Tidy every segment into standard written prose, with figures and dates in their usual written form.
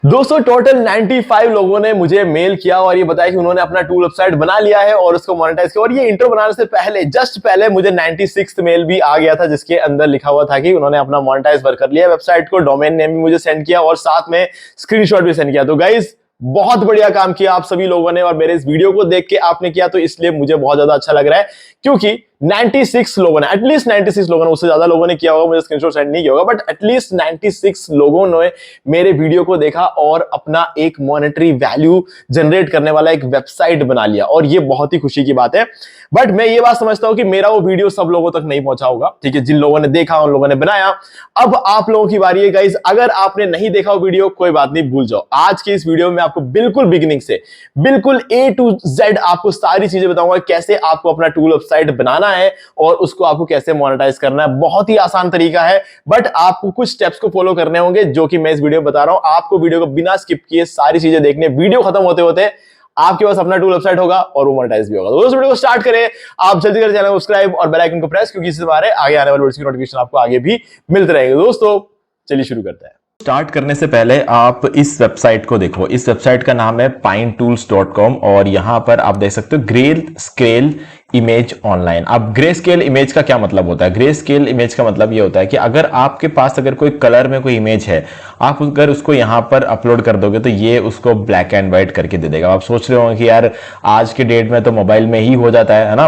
दोस्तों टोटल 95 लोगों ने मुझे मेल किया और ये बताया कि उन्होंने अपना टूल वेबसाइट बना लिया है और उसको मोनेटाइज किया। और ये इंट्रो बनाने से पहले जस्ट पहले मुझे 96 मेल भी आ गया था जिसके अंदर लिखा हुआ था कि उन्होंने अपना मोनेटाइज कर लिया वेबसाइट को, डोमेन नेम भी मुझे सेंड किया और साथ में स्क्रीनशॉट भी सेंड किया। तो गाइज बहुत बढ़िया काम किया आप सभी लोगों ने और मेरे इस वीडियो को देख के आपने किया, तो इसलिए मुझे बहुत ज्यादा अच्छा लग रहा है क्योंकि 96 लोगों ने, एटलीस्ट 96 लोगों ने, उससे ज्यादा लोगों ने किया होगा, मुझे स्क्रीनशॉट सेंड नहीं किया होगा, बट एटलीस्ट 96 लोगों ने मेरे वीडियो को देखा और अपना एक मॉनेटरी वैल्यू जनरेट करने वाला एक वेबसाइट बना लिया और ये बहुत ही खुशी की बात है। बट मैं ये बात समझता हूं कि मेरा वो वीडियो सब लोगों तक नहीं पहुंचा होगा, ठीक है, जिन लोगों ने देखा उन लोगों ने बनाया। अब आप लोगों की बारी है गाइस, अगर आपने नहीं देखा वो वीडियो कोई बात नहीं, भूल जाओ। आज के इस वीडियो में आपको बिल्कुल बिगिनिंग से बिल्कुल A to Z आपको सारी चीजें बताऊंगा, कैसे आपको अपना टूल वेबसाइट बनाना है और उसको आपको कैसे मोनेटाइज करना है। बहुत ही आसान तरीका है, बट आपको कुछ स्टेप्स को फॉलो करने होंगे जो कि मैं इस वीडियो में बता रहा हूं। आपको वीडियो को बिना स्किप किए सारी चीजें देखने, वीडियो खत्म होते होते आपके पास अपना टूल वेबसाइट होगा और वो मोनेटाइज भी होगा। तो दोस्तों वीडियो को स्टार्ट करें, आप जल्दी करें चैनल को सब्सक्राइब और बेल आइकन को प्रेस, क्योंकि इससे हमारे आगे आने वाले वीडियोस की नोटिफिकेशन आपको आगे भी मिलते रहेंगे। दोस्तों चलिए शुरू करते हैं। स्टार्ट करने से पहले आप इस वेबसाइट को देखो। इस वेबसाइट का नाम है pinetools.com और यहां पर आप देख सकते हो ग्रे स्केल इमेज ऑनलाइन। अब ग्रे स्केल इमेज का क्या मतलब होता है? ग्रे स्केल इमेज का मतलब ये होता है कि अगर आपके पास अगर कोई कलर में कोई इमेज है, आप अगर उसको यहां पर अपलोड कर दोगे तो ये उसको ब्लैक एंड व्हाइट करके दे देगा। आप सोच रहे होंगे कि यार आज के डेट में तो मोबाइल में ही हो जाता है ना,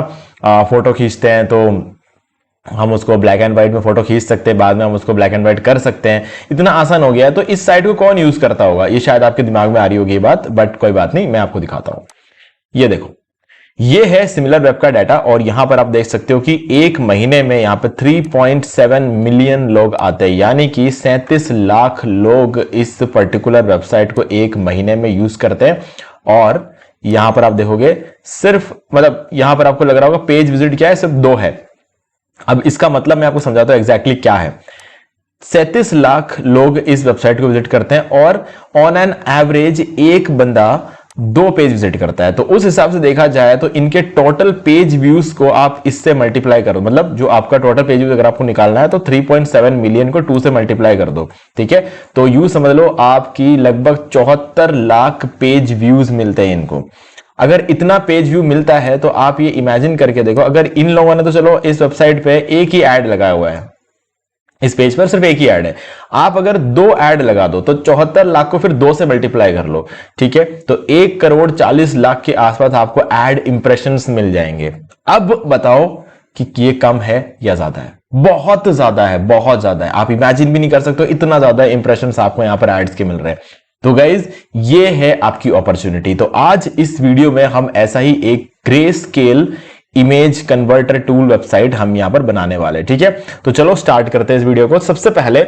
फोटो खींचते हैं तो हम उसको ब्लैक एंड व्हाइट में फोटो खींच सकते हैं, बाद में हम उसको ब्लैक एंड व्हाइट कर सकते हैं, इतना आसान हो गया है। तो इस साइट को कौन यूज करता होगा, ये शायद आपके दिमाग में आ रही होगी ये बात, बट कोई बात नहीं, मैं आपको दिखाता हूं। ये देखो, ये है सिमिलर वेब का डाटा और यहां पर आप देख सकते हो कि एक महीने में यहां पर 3.7 मिलियन लोग आते हैं, यानी कि 37 लाख लोग इस पर्टिकुलर वेबसाइट को एक महीने में यूज करते हैं। और यहां पर आप देखोगे सिर्फ, मतलब यहां पर आपको लग रहा होगा पेज विजिट क्या है, सिर्फ 2 है। अब इसका मतलब मैं आपको समझाता हूं एग्जैक्टली क्या है। 37 लाख लोग इस वेबसाइट को विजिट करते हैं और ऑन एन एवरेज एक बंदा 2 पेज विजिट करता है। तो उस हिसाब से देखा जाए तो इनके टोटल पेज व्यूज को आप इससे मल्टीप्लाई करो, मतलब जो आपका टोटल पेज व्यूज अगर आपको निकालना है तो 3.7 मिलियन को 2 से मल्टीप्लाई कर दो, ठीक है। तो यू समझ लो आपकी लगभग 74 लाख पेज व्यूज मिलते हैं इनको। अगर इतना पेज व्यू मिलता है तो आप ये इमेजिन करके देखो, अगर इन लोगों ने तो चलो इस वेबसाइट पे एक ही ऐड लगाया हुआ है, इस पेज पर सिर्फ एक ही ऐड है, आप अगर 2 ऐड लगा दो तो 74 लाख को फिर 2 से मल्टीप्लाई कर लो, ठीक है। तो 1,40,00,000 के आसपास आपको ऐड इंप्रेशंस मिल जाएंगे। अब बताओ कि ये कम है या ज्यादा है? बहुत ज्यादा है, बहुत ज्यादा है। आप इमेजिन भी नहीं कर सकते इतना ज्यादा इंप्रेशंस आपको यहां पर एड्स के मिल रहे हैं। तो गाइज ये है आपकी अपॉर्चुनिटी। तो आज इस वीडियो में हम ऐसा ही एक grey scale image converter tool website हम यहां पर बनाने वाले हैं, ठीक है। तो चलो स्टार्ट करते हैं इस वीडियो को। सबसे पहले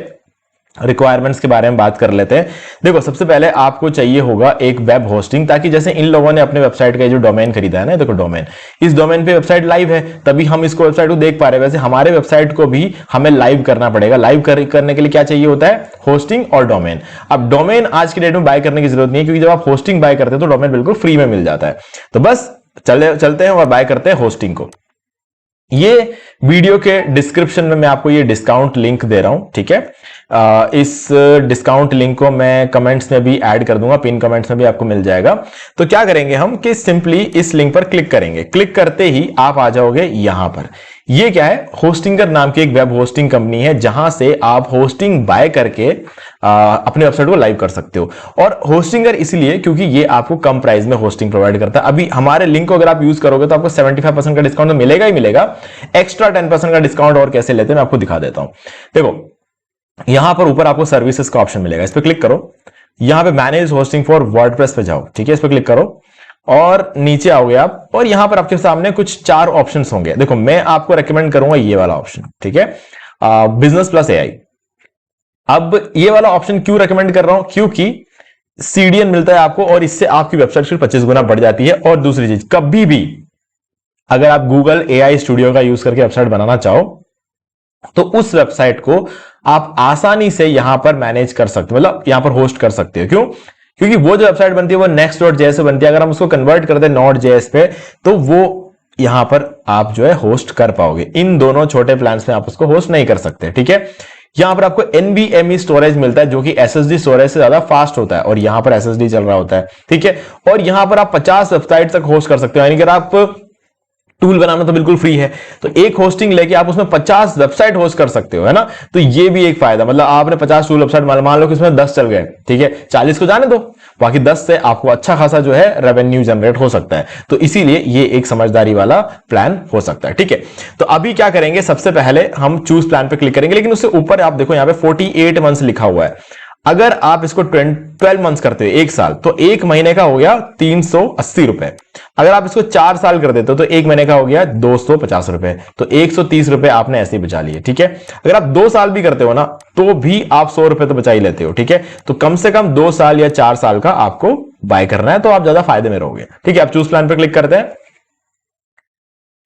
रिक्वायरमेंट्स के बारे में बात कर लेते हैं। देखो, सबसे पहले आपको चाहिए होगा एक वेब होस्टिंग, ताकि जैसे इन लोगों ने अपने वेबसाइट का जो डोमेन खरीदा है ना, देखो डोमेन, इस डोमेन पे वेबसाइट लाइव है तभी हम इसको वेबसाइट को देख पा रहे हैं। वैसे हमारे वेबसाइट को भी हमें लाइव करना पड़ेगा। लाइव करने के लिए क्या चाहिए होता है? होस्टिंग और डोमेन। अब डोमेन आज के डेट में बाय करने की जरूरत नहीं है, क्योंकि जब आप होस्टिंग बाय करते हो तो डोमेन बिल्कुल फ्री में मिल जाता है। तो बस चलते हैं और बाय करते हैं होस्टिंग को। ये वीडियो के डिस्क्रिप्शन में मैं आपको ये डिस्काउंट लिंक दे रहा हूं, ठीक है। इस डिस्काउंट लिंक को मैं कमेंट्स में भी ऐड कर दूंगा, पिन कमेंट्स में भी आपको मिल जाएगा। तो क्या करेंगे हम कि सिंपली इस लिंक पर क्लिक करेंगे। क्लिक करते ही आप आ जाओगे यहां पर। ये क्या है? होस्टिंगर नाम की एक वेब होस्टिंग कंपनी है, जहां से आप होस्टिंग बाय करके अपने वेबसाइट को लाइव कर सकते हो। और होस्टिंगर इसलिए क्योंकि ये आपको कम प्राइस में होस्टिंग प्रोवाइड करता है। अभी हमारे लिंक को अगर आप यूज करोगे तो आपको 75% का डिस्काउंट तो मिलेगा ही मिलेगा। एक्स्ट्रा 10% का डिस्काउंट और कैसे लेते हैं मैं आपको दिखा देता हूं। देखो, यहां पर ऊपर आपको सर्विसेज का ऑप्शन मिलेगा, इस पर क्लिक करो। यहां पे मैनेज होस्टिंग फॉर वर्डप्रेस पे जाओ, ठीक है, इस पर क्लिक करो और नीचे आओगे आप और यहां पर आपके सामने कुछ 4 ऑप्शंस होंगे। देखो, मैं आपको रेकमेंड करूंगा ये वाला ऑप्शन, ठीक है, बिजनेस प्लस एआई। अब ये वाला ऑप्शन क्यों रेकमेंड कर रहा हूं? क्योंकि सीडीएन मिलता है आपको और इससे आपकी वेबसाइट की 25 गुना बढ़ जाती है। और दूसरी चीज, कभी भी अगर आप गूगल एआई स्टूडियो का यूज करके वेबसाइट बनाना चाहो तो उस वेबसाइट को आप आसानी से यहां पर मैनेज कर सकते हो, मतलब यहां पर होस्ट कर सकते हो। क्यों? क्योंकि वो जो वेबसाइट बनती है वो next.js से बनती है। अगर हम उसको कन्वर्ट करते हैं node.js पे तो वो यहां पर आप जो है होस्ट कर पाओगे। इन दोनों छोटे प्लान्स में आप उसको होस्ट नहीं कर सकते, ठीक है। यहां पर आपको NVMe स्टोरेज मिलता है जो कि SSD स्टोरेज से ज्यादा फास्ट होता है, और यहां पर SSD चल रहा होता है, ठीक है। और यहां पर आप 50 वेबसाइट तक होस्ट कर सकते हो, यानी कि आप टूल बनाना तो बिल्कुल फ्री है, तो एक होस्टिंग लेके आप उसमें 50 वेबसाइट होस्ट कर सकते हो, है ना। तो ये भी एक फायदा, मतलब आपने 50 टूल वेबसाइट मान लो कि इसमें 10 चल गए, ठीक है, 40 को जाने दो, बाकी 10 से आपको अच्छा खासा जो है रेवेन्यू जनरेट हो सकता है। तो इसीलिए ये एक समझदारी वाला प्लान हो सकता है, ठीक है। तो अभी क्या करेंगे, सबसे पहले हम चूज प्लान पे क्लिक करेंगे, लेकिन उससे ऊपर आप देखो यहाँ पे 48 मंथ्स लिखा हुआ है। अगर आप इसको 12 मंथ्स करते हो, एक साल, तो एक महीने का हो गया 380 रुपए। अगर आप इसको 4 साल कर देते हो तो एक महीने का हो गया 250 रुपए, तो 130 रुपए आपने ऐसे ही बचा लिए, ठीक है। अगर आप 2 साल भी करते हो ना तो भी आप 100 रुपए तो बचा ही लेते हो, ठीक है। तो कम से कम 2 साल या 4 साल का आपको बाय करना है, तो आप ज्यादा फायदे में रहोगे, ठीक है। आप चूज प्लान पर क्लिक करते हैं।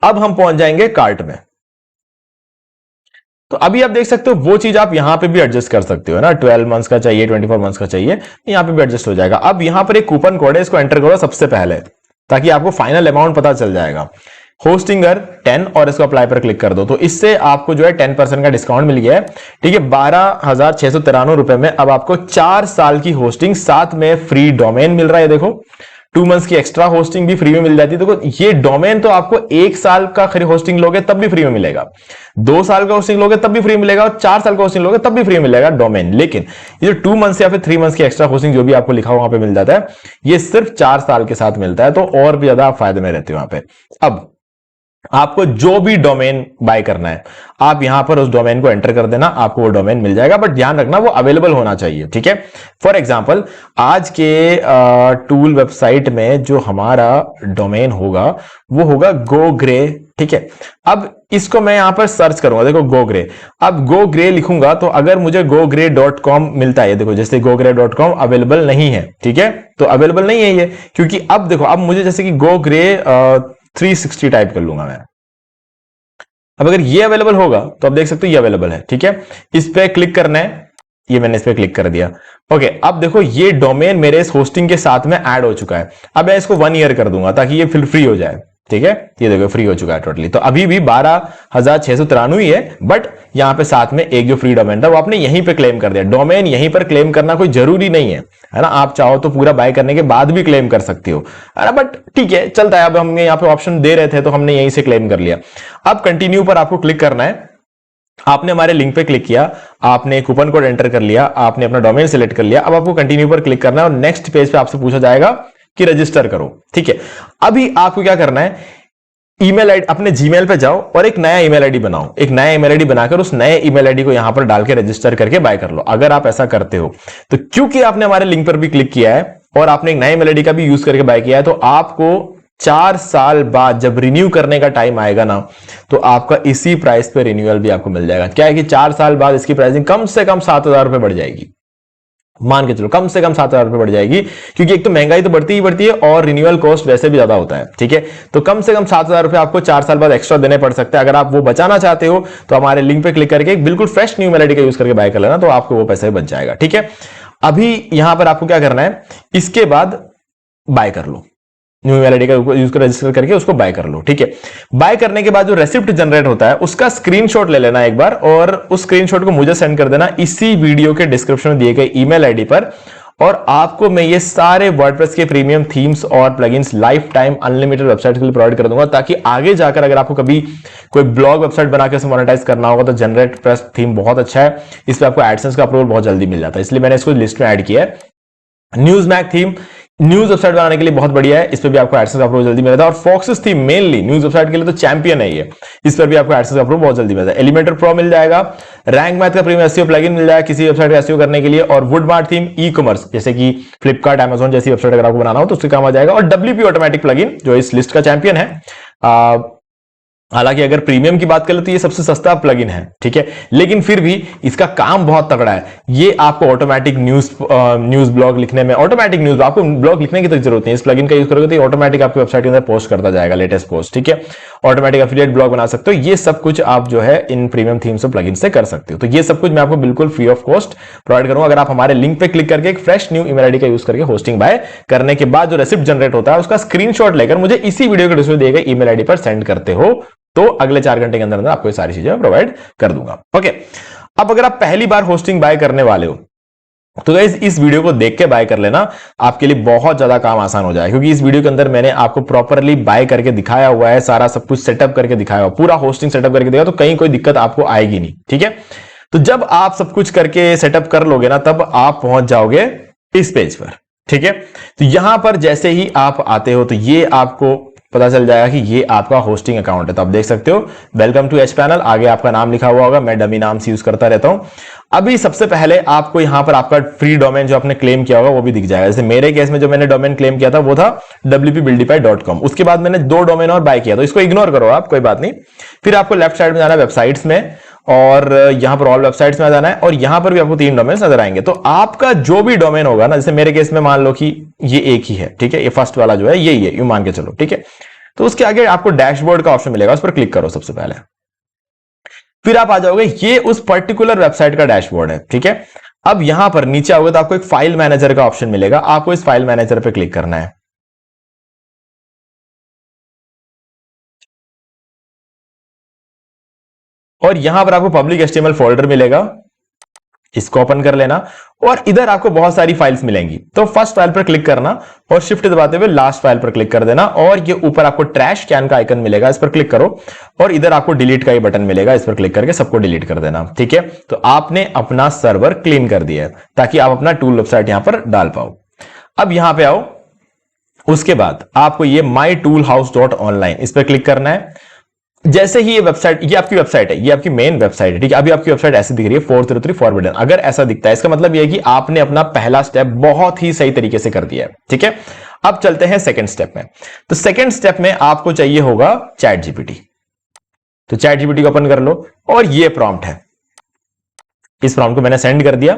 अब हम पहुंच जाएंगे कार्ट में। तो अभी आप देख सकते हो वो चीज आप यहां पे भी एडजस्ट कर सकते हो ना, 12 मंथ्स का चाहिए, 24 मंथ्स का चाहिए, यहां पे भी एडजस्ट हो जाएगा। अब यहां पर एक कूपन कोड है, इसको एंटर करो सबसे पहले, ताकि आपको फाइनल अमाउंट पता चल जाएगा। होस्टिंगर 10 और इसको अप्लाई पर क्लिक कर दो, तो इससे आपको जो है 10% का डिस्काउंट मिल गया है, ठीक है। 12,693 रुपए में अब आपको 4 साल की होस्टिंग, साथ में फ्री डोमेन मिल रहा है, देखो 2 मंथ्स की एक्स्ट्रा होस्टिंग भी फ्री में मिल जाती है। देखो ये डोमेन तो आपको 1 साल का होस्टिंग लोगे तब भी फ्री में मिलेगा, 2 साल का होस्टिंग लोगे तब भी फ्री मिलेगा, और 4 साल का होस्टिंग लोगे तब भी फ्री मिलेगा डोमेन। लेकिन ये जो 2 मंथ्स या फिर 3 मंथ्स की एक्स्ट्रा होस्टिंग जो भी आपको लिखा वहां पे मिल जाता है, ये सिर्फ 4 साल के साथ मिलता है, तो और भी ज्यादा आप फायदे में रहते हो वहां पे। अब आपको जो भी डोमेन बाय करना है, आप यहां पर उस डोमेन को एंटर कर देना, आपको वो डोमेन मिल जाएगा, बट ध्यान रखना वो अवेलेबल होना चाहिए, ठीक है। फॉर एग्जांपल आज के टूल वेबसाइट में जो हमारा डोमेन होगा वो होगा गो ग्रे, ठीक है। अब इसको मैं यहां पर सर्च करूंगा, देखो गो ग्रे, अब गो ग्रे लिखूंगा तो अगर मुझे gogray.com मिलता है, देखो जैसे gogray.com अवेलेबल नहीं है, ठीक है, तो अवेलेबल नहीं है ये, क्योंकि अब देखो, अब मुझे जैसे कि गो ग्रे 360 टाइप कर लूंगा मैं। अब अगर ये अवेलेबल होगा तो आप देख सकते हो ये अवेलेबल है, ठीक है। इस पे क्लिक करना है, ये मैंने इस पे क्लिक कर दिया, ओके। अब देखो ये डोमेन मेरे इस होस्टिंग के साथ में ऐड हो चुका है। अब मैं इसको 1 ईयर कर दूंगा ताकि ये फिर फ्री हो जाए, ठीक है। ये देखो फ्री हो चुका है टोटली, तो अभी भी 12,693 ही है, बट यहां पे साथ में एक जो फ्री डोमेन था वो आपने यहीं पे क्लेम कर दिया। डोमेन यहीं पर क्लेम करना कोई जरूरी नहीं है ना, आप चाहो तो पूरा बाय करने के बाद भी क्लेम कर सकते हो, है ना, बट ठीक है चलता है। अब हमने यहाँ पे ऑप्शन दे रहे थे तो हमने यहीं से क्लेम कर लिया। अब कंटिन्यू पर आपको क्लिक करना है, आपने हमारे लिंक पे क्लिक किया, आपने कूपन कोड एंटर कर लिया, आपने अपना डोमेन सिलेक्ट कर लिया। अब आपको कंटिन्यू पर क्लिक करना है और नेक्स्ट पेज पे आपसे पूछा जाएगा कि रजिस्टर करो, ठीक है। अभी आपको क्या करना है, ईमेल आईडी अपने जीमेल पे जाओ और एक नया ईमेल आईडी बनाओ, एक नया ईमेल आईडी बनाकर उस नए ईमेल आईडी को यहां पर डाल के रजिस्टर करके बाय कर लो। अगर आप ऐसा करते हो तो क्योंकि आपने हमारे लिंक पर भी क्लिक किया है और आपने एक नए ईमेल आईडी का भी यूज करके बाय किया है, तो आपको 4 साल बाद जब रिन्यू करने का टाइम आएगा ना, तो आपका इसी प्राइस पे रिन्यूअल भी आपको मिल जाएगा। क्या है कि 4 साल बाद इसकी प्राइसिंग कम से कम 7,000 रुपए बढ़ जाएगी, मान के चलो कम से कम 7,000 रुपए बढ़ जाएगी, क्योंकि एक तो महंगाई तो बढ़ती ही बढ़ती है और रिन्यूअल कॉस्ट वैसे भी ज्यादा होता है, ठीक है। तो कम से कम 7,000 रुपए आपको 4 साल बाद एक्स्ट्रा देने पड़ सकते हैं। अगर आप वो बचाना चाहते हो तो हमारे लिंक पे क्लिक करके एक बिल्कुल फ्रेश न्यू ईमेल आईडी का यूज करके बाय कर लेना, तो आपको वो पैसे बच जाएगा, ठीक है। अभी यहां पर आपको क्या करना है, इसके बाद बाय कर लो, न्यू ईमेल आईडी का यूज कर रजिस्टर करके उसको बाय कर लो, ठीक है। बाय करने के बाद जो रेसिप्ट जनरेट होता है उसका स्क्रीनशॉट ले लेना एक बार, और उस स्क्रीनशॉट को मुझे सेंड कर देना इसी वीडियो के डिस्क्रिप्शन में दिए गए ईमेल आईडी पर, और आपको मैं ये सारे वर्डप्रेस के प्रीमियम थीम्स और plugins life time unlimited website के लिए प्रोवाइड कर दूंगा, ताकि आगे जाकर अगर आपको कभी कोई ब्लॉग वेबसाइट बनाकर उसे मोनेटाइज करना होगा तो जनरेट प्रेस थीम बहुत अच्छा है, इस पर आपको एडसेंस का अप्रूवल बहुत जल्दी मिल जाता है, इसलिए मैंने इसको लिस्ट में ऐड किया है। न्यूज़मैग थीम न्यूज वेबसाइट बनाने के लिए बहुत बढ़िया है, इस पर भी आपको एडसेंस अप्रूवल जल्दी मिलता है। और foxes theme mainly news website के लिए तो चैंपियन है ये, इस पर भी आपको एडसेंस अप्रूवल बहुत जल्दी मिलता है। एलिमेंटर प्रो मिल जाएगा, रैंक मैथ का प्रीमियम एसईओ प्लगइन मिल जाएगा किसी वेबसाइट का एसईओ करने के लिए, और वुडमार्ट थीम ई कॉमर्स जैसे कि फ्लिपकार्ट अमेजॉन जैसी वेबसाइट अगर आपको बनाना हो तो उसके काम आ जाएगा। और डब्ल्यूपी ऑटोमेटिक प्लगइन जो इस लिस्ट का चैंपियन है, हालांकि अगर प्रीमियम की बात करें तो ये सबसे सस्ता प्लगइन है, ठीक है, लेकिन फिर भी इसका काम बहुत तगड़ा है। ये आपको ऑटोमेटिक न्यूज ब्लॉग लिखने में, ऑटोमेटिक न्यूज आपको ब्लॉग लिखने की तक जरूरत नहीं, इस प्लगइन का यूज करोगे तो ऑटोमेटिक आपकी वेबसाइट के अंदर पोस्ट करता जाएगा लेटेस्ट पोस्ट, ठीक है। ऑटोमेटिक एफिलिएट ब्लॉग बना सकते हो, ये सब कुछ आप जो है इन प्रीमियम थीम्स और प्लगइन से कर सकते हो। तो ये सब कुछ मैं आपको बिल्कुल फ्री ऑफ कॉस्ट प्रोवाइड करूंगा अगर आप हमारे लिंक पे क्लिक करके एक फ्रेश न्यू ईमेल आईडी का यूज करके होस्टिंग बाय करने के बाद जो रेसिप्ट जनरेट होता है उसका स्क्रीनशॉट लेकर मुझे इसी वीडियो के डिस्क्रिप्शन दिए गए ईमेल आईडी पर सेंड करते हो, तो अगले 4 घंटे के अंदर आपको ये सारी चीजें प्रोवाइड कर दूंगा, ओके। अब अगर आप पहली बार होस्टिंग बाय करने वाले हो तो गाइस इस वीडियो को देख के बाय कर लेना, आपके लिए बहुत ज्यादा काम आसान हो जाए, क्योंकि इस वीडियो के अंदर मैंने आपको प्रॉपरली बाय करके दिखाया हुआ है, सारा सब कुछ सेटअप करके दिखाया हुआ, पूरा होस्टिंग सेटअप करके दिखाया, तो कहीं कोई दिक्कत आपको आएगी नहीं। ठीक है, तो जब आप सब कुछ करके सेटअप कर लोगे ना, तब आप पहुंच जाओगे इस पेज पर। ठीक है, तो यहां पर जैसे ही आप आते हो तो ये आपको पता चल जाएगा कि ये आपका होस्टिंग अकाउंट है। तो आप देख सकते हो वेलकम टू एच पैनल, आगे आपका नाम लिखा हुआ होगा, मैं डमी नाम से यूज करता रहता हूं। अभी सबसे पहले आपको यहां पर आपका फ्री डोमेन जो आपने क्लेम किया होगा वो भी दिख जाएगा। जैसे मेरे केस में जो मैंने डोमेन क्लेम किया था वो था wpbuildify.com। उसके बाद मैंने 2 डोमेन और बाय किया, तो इसको इग्नोर करो आप, कोई बात नहीं। फिर आपको लेफ्ट साइड में जाना है वेबसाइट्स में, और यहां पर ऑल वेबसाइट्स में आ जाना है, और यहां पर भी आपको 3 डोमेन नजर आएंगे। तो आपका जो भी डोमेन होगा ना, जैसे मेरे केस में मान लो कि ये एक ही है, ठीक है, ये फर्स्ट वाला जो है यही है, यूं मान के चलो। ठीक है, तो उसके आगे आपको डैशबोर्ड का ऑप्शन मिलेगा, उस पर क्लिक करो सबसे पहले। फिर आप आ जाओगे, ये उस पर्टिकुलर वेबसाइट का डैशबोर्ड है। ठीक है, अब यहां पर नीचे आओगे तो आपको एक फाइल मैनेजर का ऑप्शन मिलेगा, आपको इस फाइल मैनेजर पे क्लिक करना है। और यहां पर आपको पब्लिक HTML फोल्डर मिलेगा, इसको ओपन कर लेना, और इधर आपको बहुत सारी फाइल्स मिलेंगी। तो फर्स्ट फाइल पर क्लिक करना और शिफ्ट दबाते हुए लास्ट फाइल पर क्लिक कर देना, और ये ऊपर आपको ट्रैश कैन का आइकन मिलेगा, इस पर क्लिक करो, और इधर आपको डिलीट का ही बटन मिलेगा, इस पर क्लिक करके सबको डिलीट कर देना। ठीक है, तो आपने अपना सर्वर क्लीन कर दिया है, ताकि आप अपना टूल वेबसाइट यहां पर डाल पाओ। अब यहां पे आओ, उसके बाद आपको ये mytoolhouse.online इस पर क्लिक करना है। जैसे ही ये वेबसाइट, ये आपकी वेबसाइट है, ये आपकी मेन वेबसाइट है। ठीक है, अभी आपकी वेबसाइट ऐसी दिख रही है 403 फॉरबिडन। अगर ऐसा दिखता है, इसका मतलब ये है कि आपने अपना पहला स्टेप बहुत ही सही तरीके से कर दिया है। ठीक है, अब चलते हैं सेकंड स्टेप में। तो सेकंड स्टेप में आपको चाहिए होगा चैट जीपीटी। तो चैट जीपीटी को ओपन कर लो, और ये प्रॉम्प्ट है, इस प्रॉम्प्ट को मैंने सेंड कर दिया।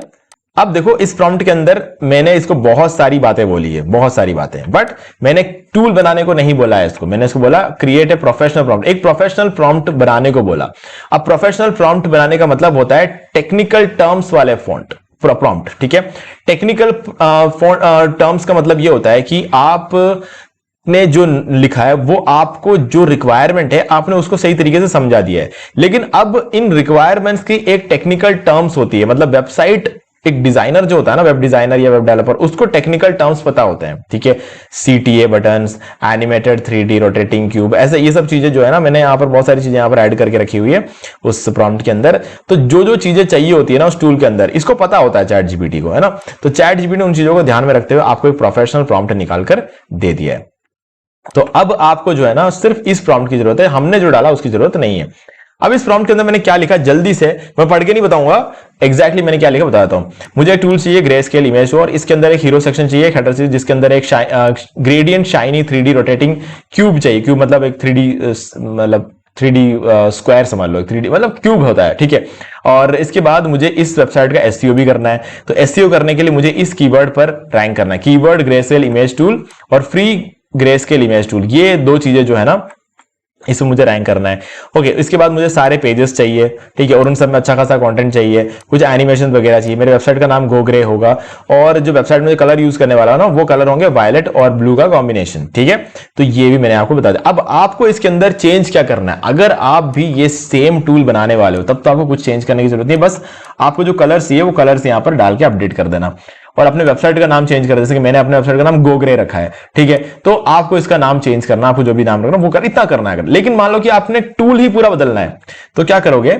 अब देखो, इस प्रॉम्प्ट के अंदर मैंने इसको बहुत सारी बातें बोली है, बहुत सारी बातें, बट मैंने टूल बनाने को नहीं बोला है इसको। मैंने इसको बोला क्रिएट ए प्रोफेशनल प्रॉम्प्ट, एक प्रोफेशनल प्रॉम्प्ट बनाने को बोला। अब प्रोफेशनल प्रॉम्प्ट बनाने का मतलब होता है टेक्निकल टर्म्स वाले फॉन्ट प्रॉम्प्ट। ठीक है, टेक्निकल टर्म्स का मतलब यह होता है कि आप ने जो लिखा है वो आपको जो रिक्वायरमेंट है आपने उसको सही तरीके से समझा दिया है, लेकिन अब इन रिक्वायरमेंट्स की एक टेक्निकल टर्म्स होती है। मतलब वेबसाइट, एक डिजाइनर जो होता है ना, वेब डिजाइनर या वेब डेवलपर, उसको टेक्निकल टर्म्स पता होते हैं। ठीक है, CTA buttons, animated 3D rotating cube, ऐसे ये सब चीजें जो है ना, मैंने यहाँ पर बहुत सारी चीजें यहाँ पर ऐड करके रखी हुई है उस प्रॉम्प्ट के अंदर। तो जो जो चीजें चाहिए होती है ना उस टूल के अंदर, इसको पता होता है चैट जीपीटी को, है ना। तो चैट जीपीटी उन चीजों को ध्यान में रखते हुए आपको एक प्रोफेशनल प्रॉम्प्ट निकाल कर दे दिया है। तो अब आपको जो है ना सिर्फ इस प्रॉम्प्ट की जरूरत है, हमने जो डाला उसकी जरूरत नहीं है। अब इस प्रॉम्प्ट के अंदर मैंने क्या लिखा, जल्दी से मैं पढ़ के नहीं बताऊंगा, एग्जैक्टली मैंने क्या लिखा बता देता हूं। मुझे एक टूल चाहिए ग्रे स्केल इमेज, और इसके अंदर एक हीरो सेक्शन चाहिए, एक हेडर चाहिए, जिसके अंदर एक gradient shiny 3D rotating cube चाहिए। क्यूब मतलब एक 3D, मतलब 3D स्क्वायर समझ लो, 3D मतलब क्यूब होता है। ठीक है, और इसके बाद मुझे इस वेबसाइट का SEO भी करना है। तो SEO करने के लिए मुझे इस कीवर्ड पर रैंक करना है, keyword grey scale image tool और free grey scale image tool, ये 2 चीजें जो है ना इसमें मुझे रैंक करना है। ओके, इसके बाद मुझे सारे पेजेस चाहिए, ठीक है, और उन सब में अच्छा खासा कंटेंट चाहिए, कुछ एनिमेशन वगैरह चाहिए। मेरे वेबसाइट का नाम गो ग्रे होगा, और जो वेबसाइट में कलर यूज करने वाला है ना, वो कलर होंगे वायलेट और ब्लू का कॉम्बिनेशन। ठीक है, तो ये भी मैंने आपको बता दिया। अब आपको इसके अंदर चेंज क्या करना है, अगर आप भी ये सेम टूल बनाने वाले हो तब तो आपको कुछ चेंज करने की जरूरत नहीं, बस आपको जो कलर चाहिए वो कलर्स यहां पर डाल के अपडेट कर देना, और अपने वेबसाइट का नाम चेंज कर, जैसे कि मैंने अपने वेबसाइट का नाम गोग्रे रखा है। ठीक है, तो आपको इसका नाम चेंज करना, आपको जो भी नाम रखना वो कर, इतना करना है। लेकिन मान लो कि आपने टूल ही पूरा बदलना है, तो क्या करोगे,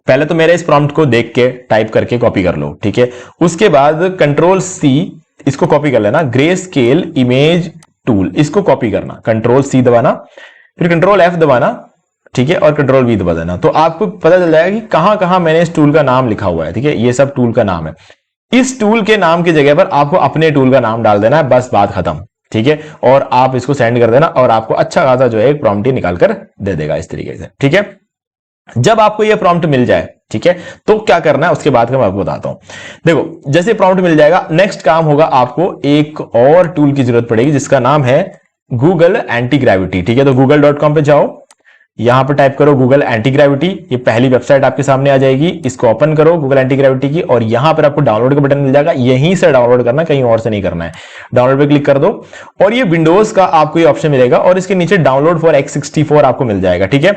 पहले तो मेरे इस प्रॉम्प्ट को देख के टाइप करके कॉपी कर लो। ठीक है, उसके बाद Ctrl+C इसको कॉपी कर लेना, ग्रे स्केल इमेज टूल इसको कॉपी करना, Ctrl+C दबाना, फिर Ctrl+F दबाना, ठीक है, और Ctrl+V दबा देना। तो आपको पता चल जाएगा कि कहां कहां मैंने इस टूल का नाम लिखा हुआ है। ठीक है, ये सब टूल का नाम है। इस टूल के नाम की जगह पर आपको अपने टूल का नाम डाल देना है, बस बात खत्म। ठीक है, और आप इसको सेंड कर देना, और आपको अच्छा खासा जो है एक प्रॉम्प्ट ही निकाल कर दे देगा इस तरीके से। ठीक है, जब आपको यह प्रॉम्प्ट मिल जाए, ठीक है, तो क्या करना है उसके बाद का मैं आपको बताता हूं। देखो, जैसे प्रॉम्प्ट मिल जाएगा, नेक्स्ट काम होगा, आपको एक और टूल की जरूरत पड़ेगी जिसका नाम है गूगल एंटी ग्रेविटी। ठीक है, तो google.com पे जाओ, यहां पर टाइप करो गूगल एंटी ग्रेविटी, ये पहली वेबसाइट आपके सामने आ जाएगी। इसको ओपन करो गूगल एंटी ग्रेविटी की, और यहां पर आपको डाउनलोड का बटन मिल जाएगा, यहीं से डाउनलोड करना, कहीं और से नहीं करना है। डाउनलोड पे क्लिक कर दो और ये विंडोज का आपको ये ऑप्शन मिलेगा और इसके नीचे डाउनलोड फॉर x64 आपको मिल जाएगा। ठीक है,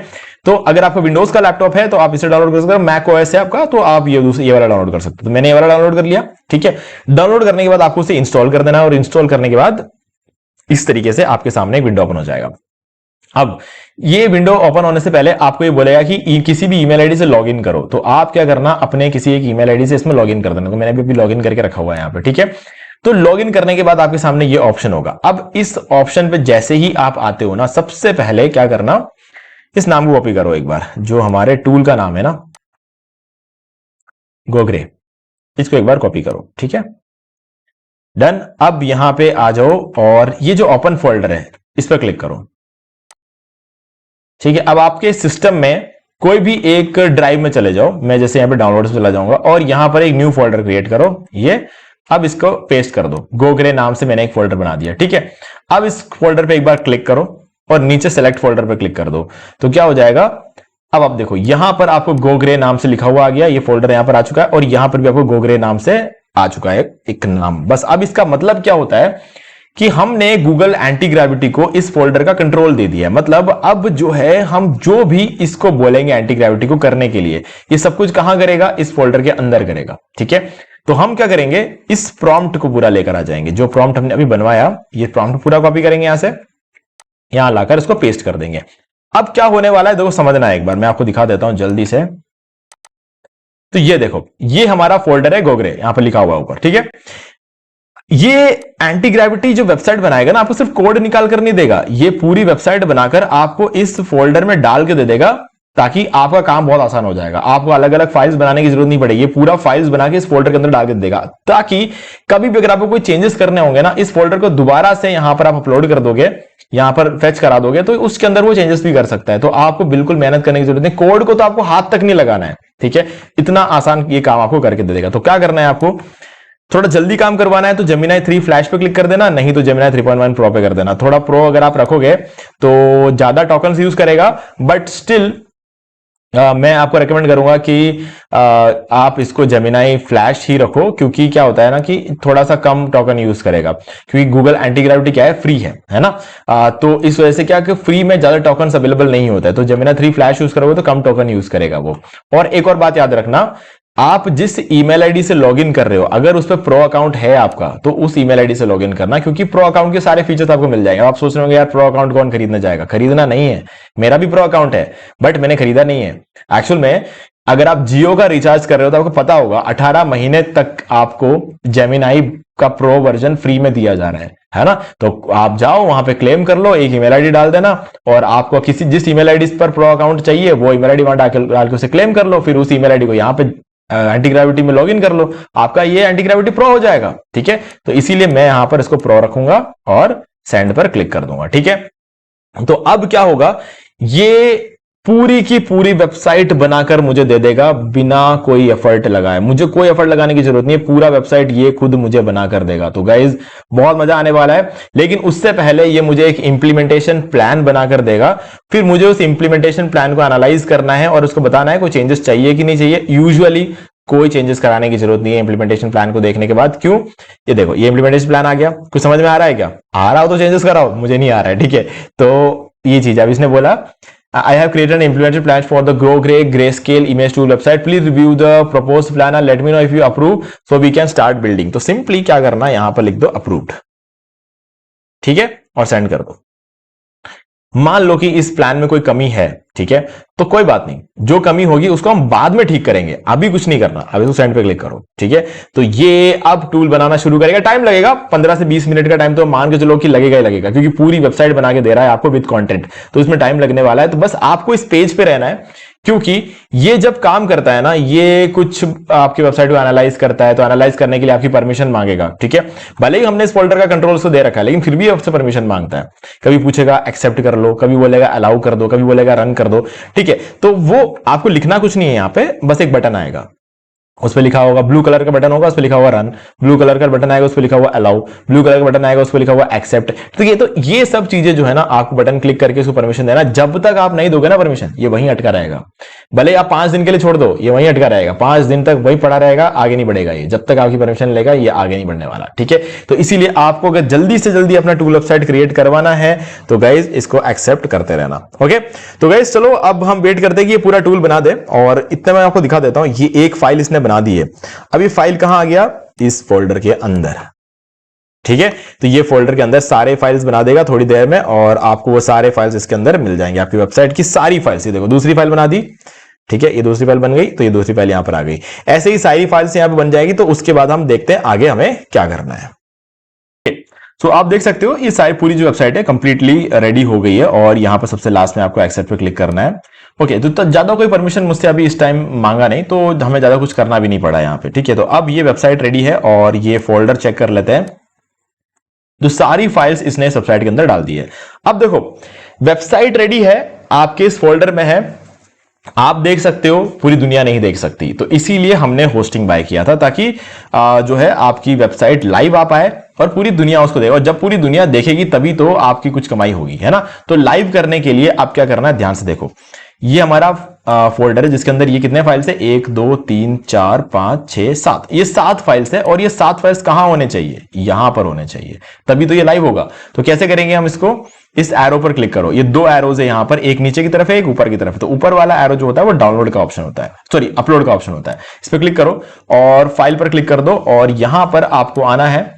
तो अगर आपका विंडोज का लैपटॉप है तो आप इसे डाउनलोड कर सकते हो, मैक ओएस है आपका तो आप ये वाला डाउनलोड कर सकते हो। तो मैंने ये वाला डाउनलोड कर लिया। ठीक है, डाउनलोड करने के बाद आपको इसे इंस्टॉल कर देना है और इंस्टॉल करने के बाद इस तरीके से आपके सामने एक विंडो ओपन हो जाएगा। अब ये विंडो ओपन होने से पहले आपको ये बोलेगा कि किसी भी ईमेल आईडी से लॉगिन करो, तो आप क्या करना, अपने किसी एक ईमेल आईडी से इसमें लॉगिन कर देना। तो मैंने भी लॉगिन करके रखा हुआ है यहाँ पे। ठीक है, तो लॉगिन करने के बाद आपके सामने ये ऑप्शन होगा। अब इस ऑप्शन पे जैसे ही आप आते हो ना, सबसे पहले क्या करना, इस नाम को कॉपी करो एक बार, जो हमारे टूल का नाम है ना गोग्रे, इसको एक बार कॉपी करो। ठीक है, डन। अब यहां पे आ जाओ और ये जो ओपन फोल्डर है इस पर क्लिक करो। ठीक है, अब आपके सिस्टम में कोई भी एक ड्राइव में चले जाओ, मैं जैसे यहां पे डाउनलोड से चला जाऊंगा और यहां पर एक न्यू फोल्डर क्रिएट करो। ये अब इसको पेस्ट कर दो, गोग्रे नाम से मैंने एक फोल्डर बना दिया। ठीक है, अब इस फोल्डर पे एक बार क्लिक करो और नीचे सेलेक्ट फोल्डर पे क्लिक कर दो, तो क्या हो जाएगा, अब आप देखो यहां पर आपको गोग्रे नाम से लिखा हुआ आ गया, ये फोल्डर यहां पर आ चुका है और यहां पर भी आपको गोग्रे नाम से आ चुका है एक नाम। बस अब इसका मतलब क्या होता है कि हमने गूगल एंटी ग्रेविटी को इस फोल्डर का कंट्रोल दे दिया है। मतलब अब जो है हम जो भी इसको बोलेंगे एंटी ग्रेविटी को करने के लिए, ये सब कुछ कहां करेगा, इस फोल्डर के अंदर करेगा। ठीक है, तो हम क्या करेंगे, इस प्रॉम्प्ट को पूरा लेकर आ जाएंगे, जो प्रॉम्प्ट हमने अभी बनवाया, ये प्रॉम्प्ट पूरा कॉपी करेंगे यहां से, यहां लाकर इसको पेस्ट कर देंगे। अब क्या होने वाला है देखो, समझना है एक बार, मैं आपको दिखा देता हूं जल्दी से। तो ये देखो, ये हमारा फोल्डर है गोग्रे, यहां पर लिखा हुआ ऊपर। ठीक है, ये एंटी ग्रेविटी जो वेबसाइट बनाएगा ना, आपको सिर्फ कोड निकाल कर नहीं देगा, ये पूरी वेबसाइट बनाकर आपको इस फोल्डर में डाल के दे देगा, ताकि आपका काम बहुत आसान हो जाएगा। आपको अलग अलग फाइल्स बनाने की जरूरत नहीं पड़ेगी, ये पूरा फाइल्स बना के इस फोल्डर के अंदर डाल के दे देगा, ताकि कभी भी अगर आपको कोई चेंजेस करने होंगे ना, इस फोल्डर को दोबारा से यहां पर आप अपलोड कर दोगे, यहां पर फेच करा दोगे, तो उसके अंदर वो चेंजेस भी कर सकता है। तो आपको बिल्कुल मेहनत करने की जरूरत नहीं, कोड को तो आपको हाथ तक नहीं लगाना है। ठीक है, इतना आसान ये काम आपको करके दे देगा। तो क्या करना है, आपको थोड़ा जल्दी काम करवाना है तो जेमिनी 3 फ्लैश पे क्लिक कर देना, नहीं तो जेमिनी 3.1 प्रो पे कर देना। थोड़ा प्रो अगर आप रखोगे तो ज्यादा टोकन्स यूज करेगा, बट स्टिल मैं आपको रेकमेंड करूंगा कि आप इसको जेमिनी फ्लैश ही रखो, क्योंकि क्या होता है ना कि थोड़ा सा कम टोकन यूज करेगा, क्योंकि गूगल एंटी ग्रेविटी क्या है, फ्री है ना। तो इस वजह से क्या कि फ्री में ज्यादा टोकन अवेलेबल नहीं होता है, तो जेमिनी 3 फ्लैश यूज करोगे तो कम टोकन यूज करेगा वो। और एक और बात याद रखना, आप जिस ईमेल आईडी से लॉगिन कर रहे हो, अगर उस पर प्रो अकाउंट है आपका, तो उस ईमेल आईडी से लॉगिन करना, क्योंकि प्रो अकाउंट के सारे फीचर्स आपको मिल जाएंगे। आप सोच रहे होंगे यार प्रो अकाउंट कौन खरीदना चाहेगा, खरीदना नहीं है, मेरा भी प्रो अकाउंट है बट मैंने खरीदा नहीं है। एक्चुअल में अगर आप जियो का रिचार्ज कर रहे हो तो आपको पता होगा 18 महीने तक आपको जेमिनी का प्रो वर्जन फ्री में दिया जा रहा है ना। तो आप जाओ वहां पे क्लेम कर लो, एक ईमेल आईडी डाल देना और आपको जिस ईमेल आईडी पर प्रो अकाउंट चाहिए वो ईमेल आईडी वहां डाल के उसे क्लेम कर लो, फिर उस ईमेल आईडी को यहाँ पे एंटी ग्रेविटी में लॉगिन कर लो, आपका ये एंटी ग्रेविटी प्रो हो जाएगा। ठीक है, तो इसीलिए मैं यहां पर इसको प्रो रखूंगा और सेंड पर क्लिक कर दूंगा। ठीक है, तो अब क्या होगा, ये पूरी की पूरी वेबसाइट बनाकर मुझे दे देगा बिना कोई एफर्ट लगाए, मुझे कोई एफर्ट लगाने की जरूरत नहीं है, पूरा वेबसाइट ये खुद मुझे बनाकर देगा। तो गाइज बहुत मजा आने वाला है, लेकिन उससे पहले ये मुझे एक इंप्लीमेंटेशन प्लान बनाकर देगा, फिर मुझे उस इंप्लीमेंटेशन प्लान को एनालाइज करना है और उसको बताना है कोई चेंजेस चाहिए कि नहीं चाहिए। यूजुअली कोई चेंजेस कराने की जरूरत नहीं है इंप्लीमेंटेशन प्लान को देखने के बाद। क्यों, ये देखो ये इंप्लीमेंटेशन प्लान आ गया, कुछ समझ में आ रहा है क्या, आ रहा हो तो चेंजेस कराओ, मुझे नहीं आ रहा है। ठीक है, तो ये चीज अब इसने बोला I have created an implementation plan for the Grayscale image tool website. Please review the proposed plan and let me know if you approve so we can start building. तो सिंपली क्या करना है, यहां पर लिख दो अप्रूव्ड, ठीक है, और सेंड कर दो। मान लो कि इस प्लान में कोई कमी है, ठीक है, तो कोई बात नहीं, जो कमी होगी उसको हम बाद में ठीक करेंगे, अभी कुछ नहीं करना, अभी तो सेंड पे क्लिक करो। ठीक है, तो ये अब टूल बनाना शुरू करेगा, टाइम लगेगा 15 से 20 मिनट का टाइम तो मान के चलो कि लगेगा ही लगेगा, क्योंकि पूरी वेबसाइट बना के दे रहा है आपको विद कंटेंट, तो इसमें टाइम लगने वाला है। तो बस आपको इस पेज पे रहना है, क्योंकि ये जब काम करता है ना, ये कुछ आपकी वेबसाइट को एनालाइज करता है, तो एनालाइज करने के लिए आपकी परमिशन मांगेगा। ठीक है, भले ही हमने इस फोल्डर का कंट्रोल उसको दे रखा है, लेकिन फिर भी आपसे परमिशन मांगता है। कभी पूछेगा एक्सेप्ट कर लो, कभी बोलेगा अलाउ कर दो, कभी बोलेगा रन कर दो। ठीक है, तो वो आपको लिखना कुछ नहीं है, यहां पे बस एक बटन आएगा, उस पर लिखा होगा, ब्लू कलर का बटन होगा, उस पर लिखा हुआ रन, ब्लू कलर का बटन आएगा, उस पर लिखा हुआ अलाउ, ब्लू कलर का बटन आएगा, उस पर लिखा हुआ एक्सेप्ट। तो ये सब चीजें जो है ना, आपको बटन क्लिक करके उसको परमिशन देना। जब तक आप नहीं दोगे ना परमिशन, ये वहीं अटका रहेगा। भले आप 5 दिन के लिए छोड़ दो, ये वहीं अटका रहेगा, 5 दिन तक वही पड़ा रहेगा, आगे नहीं बढ़ेगा ये। जब तक आपकी परमिशन लेगा, ये आगे नहीं बढ़ने वाला, ठीक है। तो इसीलिए आपको अगर जल्दी से जल्दी अपना टूल वेबसाइट क्रिएट करवाना है तो गाइज इसको एक्सेप्ट करते रहना। ओके, तो गाइज चलो अब हम वेट करते हैं कि ये पूरा टूल बना दे, और इतना मैं आपको दिखा देता हूं। ये एक फाइल इसने बना दी है। अब ये फाइल कहां आ गया? इस फोल्डर के अंदर, ठीक है। तो ये फोल्डर के अंदर सारे फाइल्स बना देगा थोड़ी देर में, और आपको वो सारे फाइल्स इसके अंदर मिल जाएंगे, आपकी वेबसाइट की सारी फाइल्स। ये देखो दूसरी फाइल बना दी, ठीक है, ये दूसरी फाइल बन गई, तो ये दूसरी फाइल यहां पर आ गई। ऐसे ही सारी फाइल्स यहां पर बन जाएगी। तो उसके बाद हम देखते हैं आगे हमें क्या करना है। सो आप देख सकते हो ये सारी पूरी जो वेबसाइट है कंप्लीटली रेडी हो गई है, और यहां पर सबसे लास्ट में आपको एक्सेप्ट पे क्लिक करना है। ओके, तो ज्यादा कोई परमिशन मुझसे अभी इस टाइम मांगा नहीं, तो हमें ज्यादा कुछ करना भी नहीं पड़ा यहाँ पे, ठीक है। तो अब ये वेबसाइट रेडी है, और ये फोल्डर चेक कर लेते हैं। तो सारी फाइल्स इसने इस वेबसाइट के अंदर डाल दी है। अब देखो वेबसाइट रेडी है, आपके इस फोल्डर में है, आप देख सकते हो, पूरी दुनिया नहीं देख सकती। तो इसीलिए हमने होस्टिंग बाय किया था, ताकि जो है आपकी वेबसाइट लाइव आ पाए और पूरी दुनिया उसको देखे। और जब पूरी दुनिया देखेगी तभी तो आपकी कुछ कमाई होगी, है ना। तो लाइव करने के लिए आप क्या करना है, ध्यान से देखो। ये हमारा फोल्डर है जिसके अंदर ये कितने फाइल्स है, 1 2 3 4 5 6 7, ये 7 फाइल्स है। और ये 7 फाइल्स कहां होने चाहिए, यहां पर होने चाहिए, तभी तो ये लाइव होगा। तो कैसे करेंगे हम इसको, इस एरो पर क्लिक करो। ये 2 एरोज है यहां पर, एक नीचे की तरफ है, एक ऊपर की तरफ है। तो ऊपर वाला एरो जो होता है वो डाउनलोड का ऑप्शन होता है, सॉरी अपलोड का ऑप्शन होता है। इस पर क्लिक करो और फाइल पर क्लिक कर दो, और यहां पर आपको आना है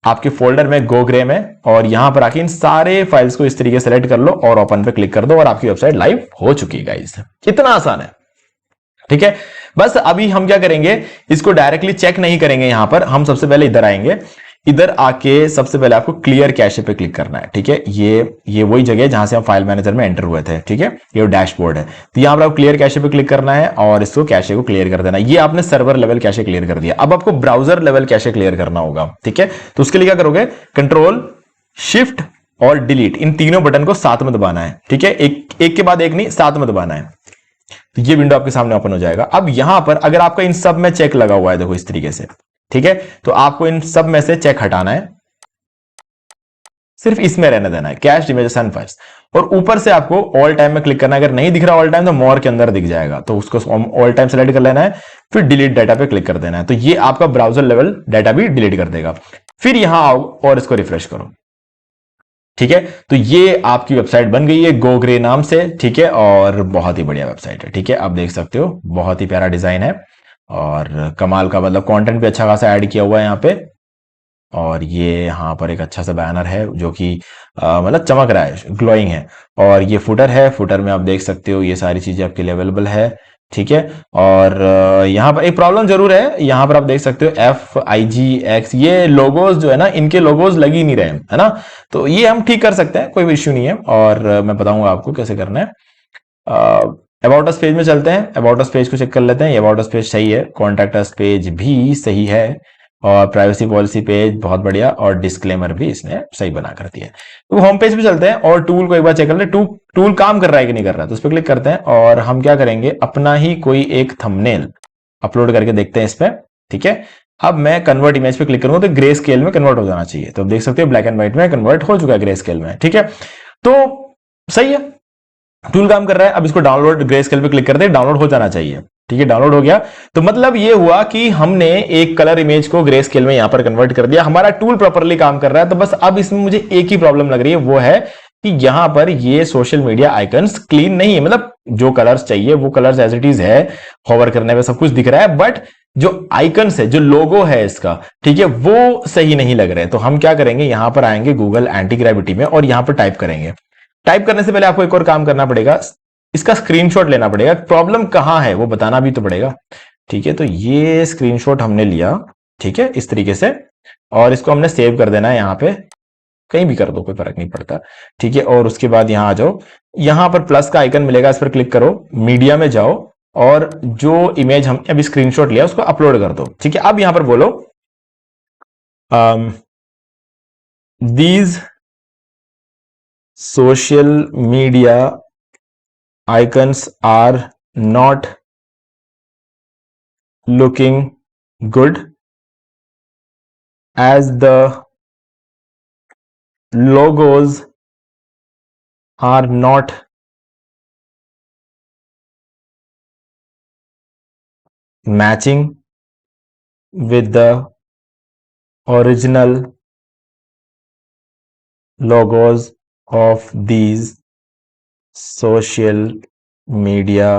आपके फोल्डर में गो ग्रे में, और यहां पर आके इन सारे फाइल्स को इस तरीके से सेलेक्ट कर लो और ओपन पे क्लिक कर दो, और आपकी वेबसाइट लाइव हो चुकी है गाइस। इतना आसान है, ठीक है। बस अभी हम क्या करेंगे, इसको डायरेक्टली चेक नहीं करेंगे। यहां पर हम सबसे पहले इधर आएंगे, इधर आके सबसे पहले आपको क्लियर कैशे पे क्लिक करना है, ठीक है। ये वही जगह है जहां से हम फाइल मैनेजर में एंटर हुए थे, ठीक है। ये डैशबोर्ड है, तो यहां पर आपको क्लियर कैशे पे क्लिक करना है और इसको कैशे को क्लियर कर देना है। ये आपने सर्वर लेवल कैशे क्लियर कर दिया, अब आपको ब्राउजर लेवल कैशे क्लियर करना होगा, ठीक है। तो उसके लिए क्या करोगे, कंट्रोल शिफ्ट और डिलीट, इन तीनों बटन को साथ में दबाना है, ठीक है। एक के बाद एक नहीं, साथ में दबाना है। तो ये विंडो आपके सामने ओपन हो जाएगा। अब यहां पर अगर आपका इन सब में चेक लगा हुआ है, देखो इस तरीके से, ठीक है, तो आपको इन सब में से चेक हटाना है, सिर्फ इसमें रहने देना है, कैश इमेजेस एंड फाइल्स। और ऊपर से आपको ऑल टाइम में क्लिक करना है। अगर नहीं दिख रहा ऑल टाइम तो मोर के अंदर दिख जाएगा, तो उसको ऑल टाइम सेलेक्ट कर लेना है, फिर डिलीट डाटा पे क्लिक कर देना है। तो ये आपका ब्राउजर लेवल डाटा भी डिलीट कर देगा। फिर यहां आओ और इसको रिफ्रेश करो, ठीक है। तो ये आपकी वेबसाइट बन गई है गो ग्रे नाम से, ठीक है, और बहुत ही बढ़िया वेबसाइट है, ठीक है। आप देख सकते हो बहुत ही प्यारा डिजाइन है, और कमाल का, मतलब कंटेंट भी अच्छा खासा ऐड किया हुआ है यहाँ पे। और ये यहाँ पर एक अच्छा सा बैनर है जो कि मतलब चमक रहा है, ग्लोइंग है। और ये फुटर है, फुटर में आप देख सकते हो ये सारी चीजें आपके लिए अवेलेबल है, ठीक है। और यहाँ पर एक प्रॉब्लम जरूर है, यहाँ पर आप देख सकते हो FIGX, ये लोगोज जो है ना, इनके लोगोज लग ही नहीं रहे, है ना। तो ये हम ठीक कर सकते हैं, कोई इश्यू नहीं है, और मैं बताऊंगा आपको कैसे करना है। अबाउट अस पेज में चलते हैं, अबाउट अस पेज को चेक कर लेते हैं। अबाउट अस पेज सही है, कॉन्टैक्ट अस पेज भी सही है, और प्राइवेसी पॉलिसी पेज बहुत बढ़िया, और डिस्क्लेमर भी इसने सही बना कर दिया है। तो होम पेज पे चलते हैं और टूल को एक बार चेक कर ले, टूल काम कर रहा है कि नहीं कर रहा है। तो उस पर क्लिक करते हैं और हम क्या करेंगे, अपना ही कोई एक थंबनेल अपलोड करके देखते हैं इस पे, ठीक है। अब मैं कन्वर्ट इमेज पे क्लिक करूंगा तो ग्रे स्केल में कन्वर्ट हो जाना चाहिए। तो आप देख सकते हो ब्लैक एंड व्हाइट में कन्वर्ट हो चुका है ग्रे स्केल में, ठीक है। तो सही है, टूल काम कर रहा है। अब इसको डाउनलोड ग्रे स्केल पे क्लिक करते हैं, डाउनलोड हो जाना चाहिए, ठीक है। डाउनलोड हो गया, तो मतलब ये हुआ कि हमने एक कलर इमेज को ग्रे स्केल में यहां पर कन्वर्ट कर दिया, हमारा टूल प्रॉपरली काम कर रहा है। तो बस अब इसमें मुझे एक ही प्रॉब्लम लग रही है, वो है कि यहां पर ये सोशल मीडिया आइकन्स क्लीन नहीं है, मतलब जो कलर्स चाहिए वो कलर्स एज इट इज है, होवर करने में सब कुछ दिख रहा है, बट जो आइकन्स है, जो लोगो है इसका, ठीक है, वो सही नहीं लग रहे। तो हम क्या करेंगे, यहां पर आएंगे गूगल एंटी ग्रेविटी में और यहां पर टाइप करेंगे। टाइप करने से पहले आपको एक और काम करना पड़ेगा, इसका स्क्रीनशॉट लेना पड़ेगा, प्रॉब्लम कहां है वो बताना भी तो पड़ेगा, ठीक है। तो ये स्क्रीनशॉट हमने लिया, ठीक है, इस तरीके से, और इसको हमने सेव कर देना है, यहां पे कहीं भी कर दो कोई फर्क नहीं पड़ता, ठीक है। और उसके बाद यहां आ जाओ, यहां पर प्लस का आइकन मिलेगा, इस पर क्लिक करो, मीडिया में जाओ, और जो इमेज हमने अभी स्क्रीनशॉट लिया उसको अपलोड कर दो, ठीक है। अब यहां पर बोलो these social media icons are not looking good as the logos are not matching with the original logos of these social media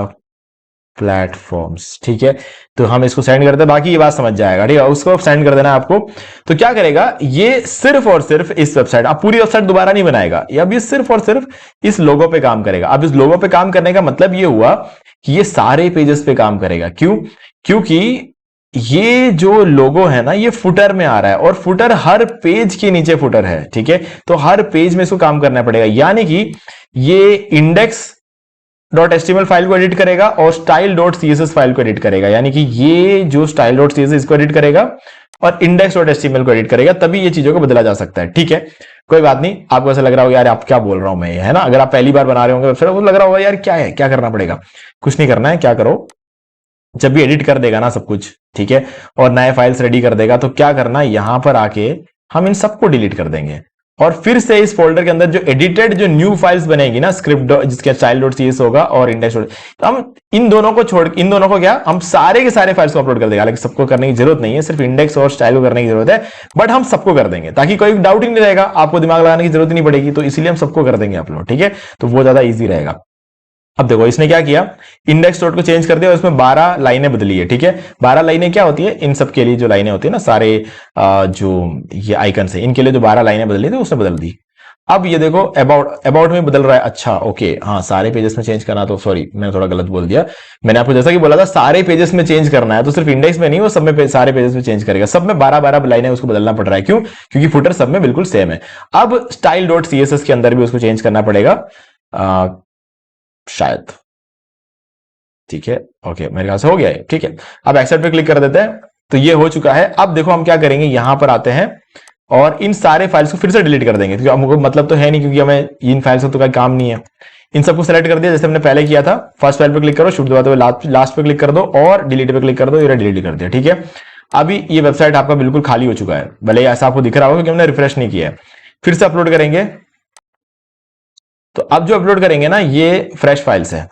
platforms. ठीक है, तो हम इसको सेंड करते हैं, बाकी ये बात समझ जाएगा। ठीक है, उसको सेंड कर देना है आपको। तो क्या करेगा ये, सिर्फ और सिर्फ इस वेबसाइट, आप पूरी वेबसाइट दोबारा नहीं बनाएगा, अब ये सिर्फ और सिर्फ इस लोगो पे काम करेगा। अब इस लोगो पे काम करने का मतलब ये हुआ कि ये सारे पेजेस पे काम करेगा। क्यों? क्योंकि ये जो लोगो है ना, ये फुटर में आ रहा है और फुटर हर पेज के नीचे फुटर है। ठीक है, तो हर पेज में इसको काम करना पड़ेगा, यानी कि ये index.html फाइल को एडिट करेगा और style.css फाइल को एडिट करेगा, यानी कि ये जो style.css इसको एडिट करेगा और index.html को एडिट करेगा, तभी ये चीजों को बदला जा सकता है। ठीक है, कोई बात नहीं, आपको ऐसा लग रहा होगा यार आप क्या बोल रहा हूं मैं, है ना, अगर आप पहली बार बना रहे होंगे वेबसाइट, तो लग रहा होगा यार क्या है, क्या करना पड़ेगा। कुछ नहीं करना है, क्या करो, जब भी एडिट कर देगा ना सब कुछ, ठीक है, और नए फाइल्स रेडी कर देगा, तो क्या करना, यहां पर आके हम इन सबको डिलीट कर देंगे और फिर से इस फोल्डर के अंदर जो एडिटेड जो न्यू फाइल्स बनेगी ना, स्क्रिप्ट जिसके style.cs होगा और index, तो हम इन दोनों को छोड़, इन दोनों को क्या, हम सारे के सारे फाइल्स को अपलोड कर देंगे। हालांकि सबको करने की जरूरत नहीं है, सिर्फ इंडेक्स और स्टाइल को करने की जरूरत है, बट हम सबको कर देंगे ताकि कोई डाउट ही नहीं रहेगा, आपको दिमाग लगाने की जरूरत नहीं पड़ेगी, तो इसीलिए हम सबको कर देंगे अपलोड। ठीक है, तो वो ज्यादा ईजी रहेगा। अब देखो इसने क्या किया, इंडेक्स डॉट को चेंज कर दिया और इसमें 12 लाइनें बदली है। ठीक है, 12 लाइनें क्या होती है, इन सब के लिए जो लाइनें होती है ना, सारे जो ये आइकन है इनके लिए जो 12 लाइनें बदली थी उसने बदल दी। अब ये देखो अबाउट में बदल रहा है। अच्छा ओके, हाँ सारे पेजेस में चेंज करना, तो सॉरी मैंने थोड़ा गलत बोल दिया। मैंने आपको जैसा कि बोला था सारे पेजेस में चेंज करना है, तो सिर्फ इंडेक्स में नहीं, वो सब में सारे पेजेस में चेंज करेगा। सब में 12 लाइनें उसको बदलना पड़ रहा है। क्यों? क्योंकि फुटर सब में बिल्कुल सेम है। अब style.css के अंदर भी उसको चेंज करना पड़ेगा शायद। ठीक है, ओके मेरे ख्याल से हो गया है। ठीक है, अब एक्सेप्ट पे क्लिक कर देते हैं, तो ये हो चुका है। अब देखो हम क्या करेंगे, यहां पर आते हैं और इन सारे फाइल्स को फिर से डिलीट कर देंगे, क्योंकि हमको मतलब तो है नहीं, क्योंकि हमें इन फाइल्स का तो कोई काम नहीं है। इन सबको सेलेक्ट कर दिया जैसे हमने पहले किया था, फर्स्ट फाइल पे क्लिक करो, शिफ्ट दबाते हुए लास्ट पे क्लिक कर दो और डिलीट पे क्लिक कर दो, ये डिलीट कर दिया। ठीक है, अभी ये वेबसाइट आपका बिल्कुल खाली हो चुका है, भले ऐसा आपको दिख रहा होगा क्योंकि हमने रिफ्रेश नहीं किया है। फिर से अपलोड करेंगे, तो अब जो अपलोड करेंगे ना ये फ्रेश फाइल्स है।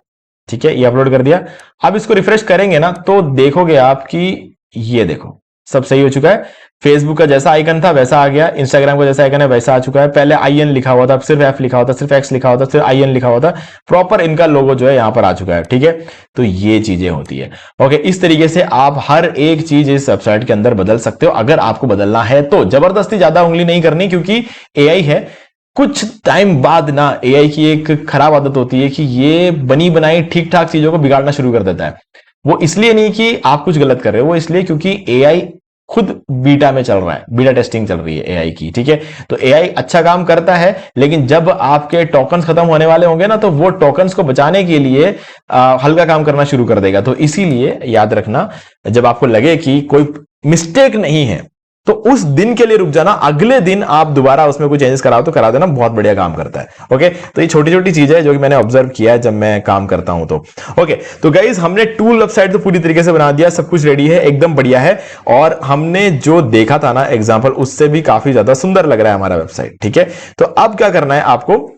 ठीक है, ये अपलोड कर दिया। अब इसको रिफ्रेश करेंगे ना, तो देखोगे आप कि ये देखो सब सही हो चुका है। फेसबुक का जैसा आइकन था वैसा आ गया, इंस्टाग्राम का जैसा आइकन है वैसा आ चुका है। पहले IN लिखा हुआ था, सिर्फ F लिखा हुआ था, सिर्फ X लिखा हुआ था, सिर्फ IN लिखा हुआ था, प्रॉपर इनका लोगो जो है यहां पर आ चुका है। ठीक है, तो ये चीजें होती है। ओके, इस तरीके से आप हर एक चीज इस वेबसाइट के अंदर बदल सकते हो, अगर आपको बदलना है तो। जबरदस्ती ज्यादा उंगली नहीं करनी, क्योंकि AI है। कुछ टाइम बाद ना AI की एक खराब आदत होती है कि ये बनी बनाई ठीक ठाक चीजों को बिगाड़ना शुरू कर देता है। वो इसलिए नहीं कि आप कुछ गलत कर रहे हो, वो इसलिए क्योंकि AI खुद बीटा में चल रहा है, बीटा टेस्टिंग चल रही है AI की। ठीक है, तो AI अच्छा काम करता है, लेकिन जब आपके टोकन्स खत्म होने वाले होंगे ना, तो वो टोकन्स को बचाने के लिए हल्का काम करना शुरू कर देगा। तो इसीलिए याद रखना, जब आपको लगे कि कोई मिस्टेक नहीं है, तो उस दिन के लिए रुक जाना, अगले दिन आप दोबारा उसमें कुछ चेंजेस कराओ तो करा देना, बहुत बढ़िया काम करता है। ओके, तो ये छोटी छोटी चीजें है जो कि मैंने ऑब्जर्व किया है जब मैं काम करता हूं। तो ओके, तो गाइज हमने टूल वेबसाइट तो पूरी तरीके से बना दिया, सब कुछ रेडी है, एकदम बढ़िया है। और हमने जो देखा था ना एग्जाम्पल, उससे भी काफी ज्यादा सुंदर लग रहा है हमारा वेबसाइट। ठीक है, तो अब क्या करना है आपको,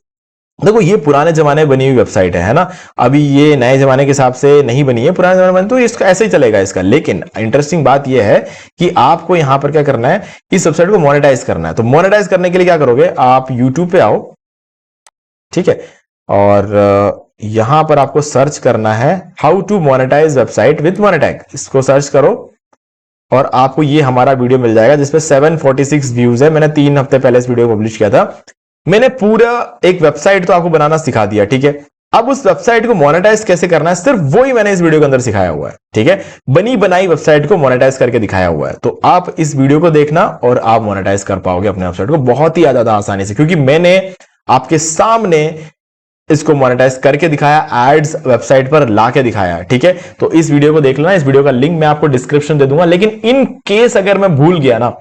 देखो ये पुराने जमाने बनी हुई वेबसाइट है ना, अभी ये नए जमाने के हिसाब से नहीं बनी है, पुराने जमाने में तो इसका ऐसे ही चलेगा इसका। लेकिन इंटरेस्टिंग बात ये है कि आपको यहां पर क्या करना है, इस वेबसाइट को मोनेटाइज करना है। तो मोनेटाइज करने के लिए क्या करोगे, आप यूट्यूब पे आओ, ठीक है, और यहां पर आपको सर्च करना है how to monetize website with Monetag. इसको सर्च करो और आपको ये हमारा वीडियो मिल जाएगा जिसपे 746 व्यूज है। मैंने 3 हफ्ते पहले इस वीडियो को पब्लिश किया था। मैंने पूरा एक वेबसाइट तो आपको बनाना सिखा दिया। ठीक है, अब उस वेबसाइट को मोनेटाइज कैसे करना है, सिर्फ वो ही मैंने इस वीडियो के अंदर सिखाया हुआ है। ठीक है, बनी बनाई वेबसाइट को मोनेटाइज करके दिखाया हुआ है। तो आप इस वीडियो को देखना और आप मोनेटाइज कर पाओगे अपने वेबसाइट को बहुत ही ज्यादा आसानी से, क्योंकि मैंने आपके सामने इसको मोनेटाइज करके दिखाया, एड्स वेबसाइट पर लाके दिखाया। ठीक है, तो इस वीडियो को देख लेना, इस वीडियो का लिंक मैं आपको डिस्क्रिप्शन दे दूंगा। लेकिन इन केस अगर मैं भूल गया ना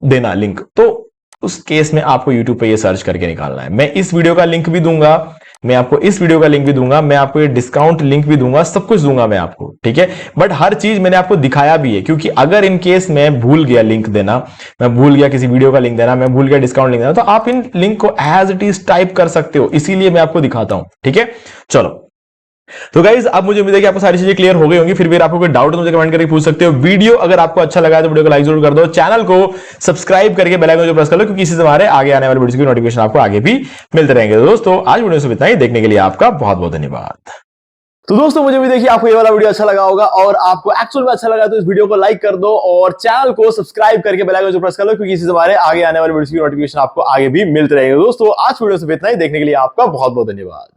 देना लिंक, तो उस केस में आपको YouTube पे ये सर्च करके निकालना है। मैं इस वीडियो का लिंक भी दूंगा, मैं आपको इस वीडियो का लिंक भी दूंगा, मैं आपको ये डिस्काउंट लिंक भी दूंगा, सब कुछ दूंगा मैं आपको, ठीक है। बट हर चीज मैंने आपको दिखाया भी है, क्योंकि अगर इन केस मैं भूल गया लिंक देना, मैं भूल गया किसी वीडियो का लिंक देना, मैं भूल गया डिस्काउंट लिंक देना, तो आप इन लिंक को एज इट इज टाइप कर सकते हो, इसीलिए मैं आपको दिखाता हूं, ठीक है। चलो, तो गाइज अब मुझे उम्मीद है कि आपको सारी चीजें क्लियर हो गई होंगी। फिर भी आपको कोई डाउट मुझे कमेंट करके पूछ सकते हो। वीडियो अगर आपको अच्छा लगा है तो वीडियो को लाइक जरूर कर दो, चैनल को सब्सक्राइब करके बेल आइकन को प्रेस कर लो, क्योंकि इसी से हमारे आगे आने वाले वीडियो की नोटिफिकेशन आपको आगे भी मिलते रहेंगे। दोस्तों आज वीडियो से इतना ही, देखने के लिए आपका बहुत बहुत धन्यवाद। तो दोस्तों मुझे भी देखिए आपको ये वाला वीडियो अच्छा लगा होगा, और आपको एक्चुअल में अच्छा लगा तो इस वीडियो को लाइक कर दो और चैनल को सब्सक्राइब करके बेल आइकन को प्रेस कर लो, क्योंकि इससे हमारे आगे आने वाले वीडियो की नोटिफिकेशन आपको आगे भी मिलते रहेंगे। दोस्तों आज वीडियो से इतना ही, देखने के लिए आपका बहुत बहुत धन्यवाद।